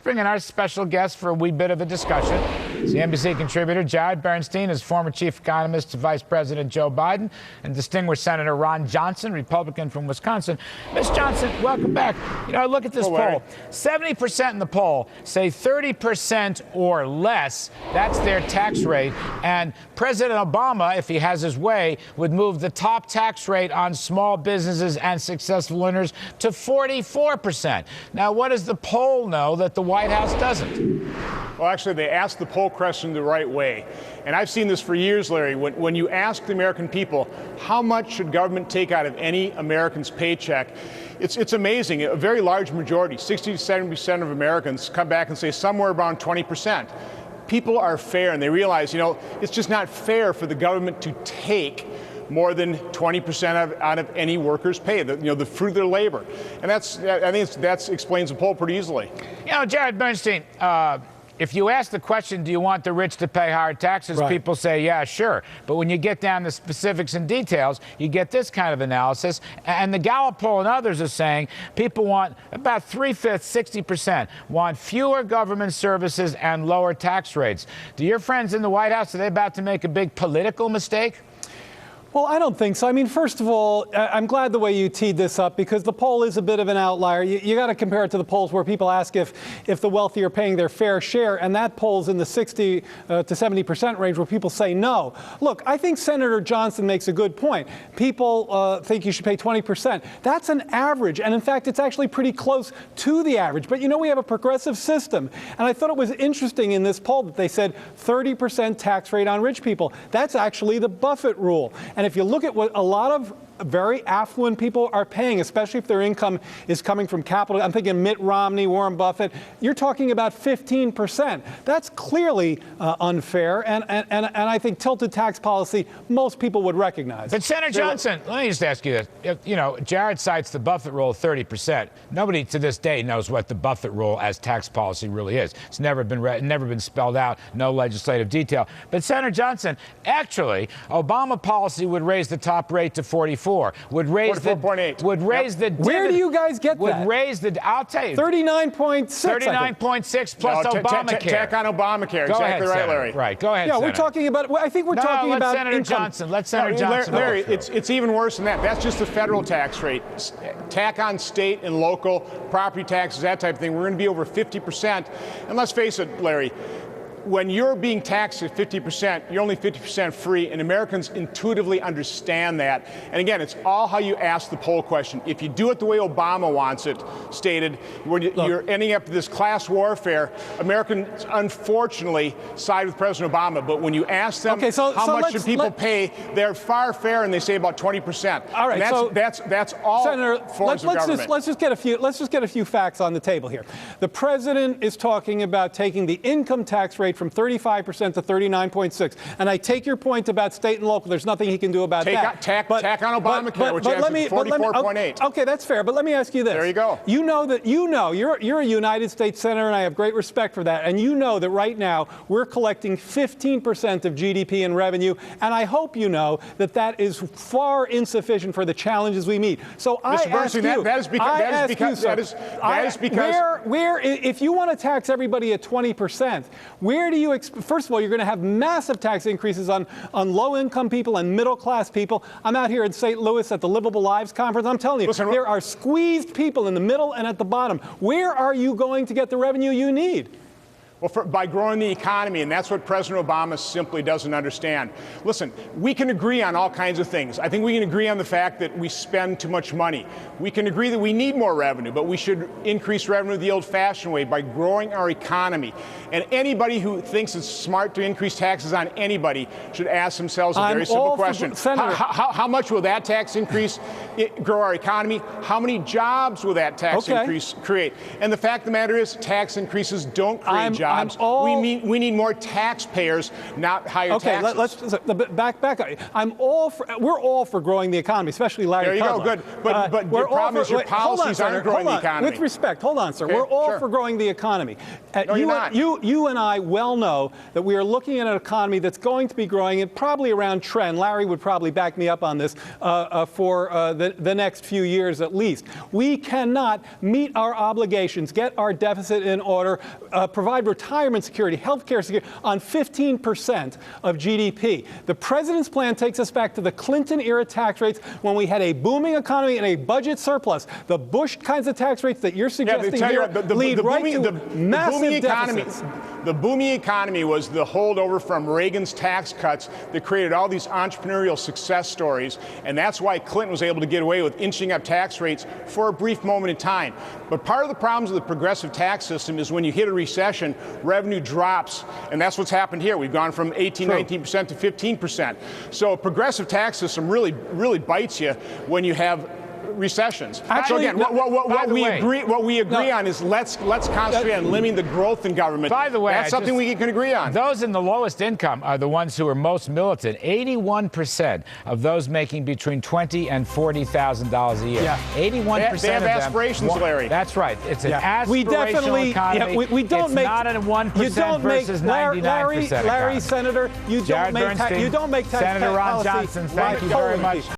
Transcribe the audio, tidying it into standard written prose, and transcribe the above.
bring in our special guest for a wee bit of a discussion. CNBC contributor Jared Bernstein is former chief economist to Vice President Joe Biden, and distinguished Senator Ron Johnson, Republican from Wisconsin. Ms. Johnson, welcome back. You know, I look at this poll. 70% in the poll say 30% or less. That's their tax rate. And President Obama, if he has his way, would move the top tax rate on small businesses and successful earners to 44%. Now, what does the poll know that the White House doesn't? Well, actually, they asked the poll question the right way. And I've seen this for years, Larry. When you ask the American people, how much should government take out of any American's paycheck, it's amazing. A very large majority, 60 to 70% of Americans, come back and say somewhere around 20%. People are fair, and they realize, you know, it's just not fair for the government to take more than 20% out of any worker's pay, the fruit of their labor. And I think that explains the poll pretty easily. You know, Jared Bernstein, if you ask the question, do you want the rich to pay higher taxes, right, people say, yeah, sure. But when you get down to specifics and details, you get this kind of analysis. And the Gallup poll and others are saying people want about 3/5, 60%, want fewer government services and lower tax rates. Do your friends in the White House, are they about to make a big political mistake? Well, I don't think so. I mean, first of all, I'm glad the way you teed this up, because the poll is a bit of an outlier. You got to compare it to the polls where people ask if the wealthy are paying their fair share, and that poll's in the 60 to 70% range where people say no. Look, I think Senator Johnson makes a good point. People think you should pay 20%. That's an average, and in fact, it's actually pretty close to the average. But you know, we have a progressive system, and I thought it was interesting in this poll that they said 30% tax rate on rich people. That's actually the Buffett rule. And if you look at what a lot of very affluent people are paying, especially if their income is coming from capital, I'm thinking Mitt Romney, Warren Buffett, you're talking about 15%. That's clearly unfair, and I think tilted tax policy most people would recognize. But Senator Johnson, let me just ask you this. You know, Jared cites the Buffett rule of 30%. Nobody to this day knows what the Buffett rule as tax policy really is. It's never been spelled out, no legislative detail. But Senator Johnson, actually, Obama policy would raise the top rate to 44. Would raise 44.8. Would raise the Where do you guys get that? Would raise the, I'll tell you, 39.6. 39.6 plus Obamacare. Tack on Obamacare. Go exactly ahead, right, Senator. Larry. Right. Go ahead, Yeah, Senator. we're talking about. I think we're talking about Senator income. Johnson. Let Senator Johnson. Larry, it's even worse than that. That's just the federal tax rate. Tack on state and local property taxes, that type of thing. We're going to be over 50%. And let's face it, Larry, when you're being taxed at 50%, you're only 50% free, and Americans intuitively understand that. And again, it's all how you ask the poll question. If you do it the way Obama wants it stated, when you're ending up with this class warfare, Americans unfortunately side with President Obama. But when you ask them how much should people pay, they're far fair, and they say about 20%. All right, and that's all Senator, forms of government. Let's just get a few facts on the table here. The president is talking about taking the income tax rate from 35% to 39.6. And I take your point about state and local. There's nothing he can do about that. Tack on Obamacare, which has 44.8. Okay, that's fair. But let me ask you this. There you go. You're a United States senator, and I have great respect for that. And you know that right now we're collecting 15% of GDP in revenue. And I hope you know that that is far insufficient for the challenges we meet. So I ask you, if you want to tax everybody at 20%, where do you, first of all, you're going to have massive tax increases on low-income people and middle-class people. I'm out here in St. Louis at the Livable Lives Conference. I'm telling you, there are squeezed people in the middle and at the bottom. Where are you going to get the revenue you need? Well, by growing the economy, and that's what President Obama simply doesn't understand. Listen, we can agree on all kinds of things. I think we can agree on the fact that we spend too much money. We can agree that we need more revenue, but we should increase revenue the old-fashioned way by growing our economy. And anybody who thinks it's smart to increase taxes on anybody should ask themselves a very simple question. How much will that tax increase grow our economy? How many jobs will that tax increase create? And the fact of the matter is, tax increases don't create jobs. jobs. We need more taxpayers, not higher taxes. Let's back up. We're all for growing the economy, especially Larry. There you go. Good. But the problem is your policies aren't growing the economy. With respect, hold on, sir. Okay, we're all for growing the economy. No, you're not. You and I well know that we are looking at an economy that's going to be growing at probably around trend. Larry would probably back me up on this for the next few years at least. We cannot meet our obligations, get our deficit in order, provide retirement security, health care security on 15% of GDP. The president's plan takes us back to the Clinton-era tax rates when we had a booming economy and a budget surplus. The Bush kinds of tax rates that you're suggesting here lead right to massive deficits. The booming economy was the holdover from Reagan's tax cuts that created all these entrepreneurial success stories, and that's why Clinton was able to get away with inching up tax rates for a brief moment in time. But part of the problems of the progressive tax system is when you hit a recession, revenue drops, and that's what's happened here. We've gone from 18, 19% to 15%. So a progressive tax system really bites you when you have recessions. Actually, so again, what we agree on is let's concentrate on limiting the growth in government. By the way, that's something we can agree on. Those in the lowest income are the ones who are most militant. 81% of those making between $20,000 and $40,000 a year. Yeah. 81% they have aspirations, Larry. That's right. It's an aspirational we definitely, economy. We don't it's make not a 1% versus 99%. Larry, Senator, you don't make tax Senator Ron policy Johnson, thank you very much.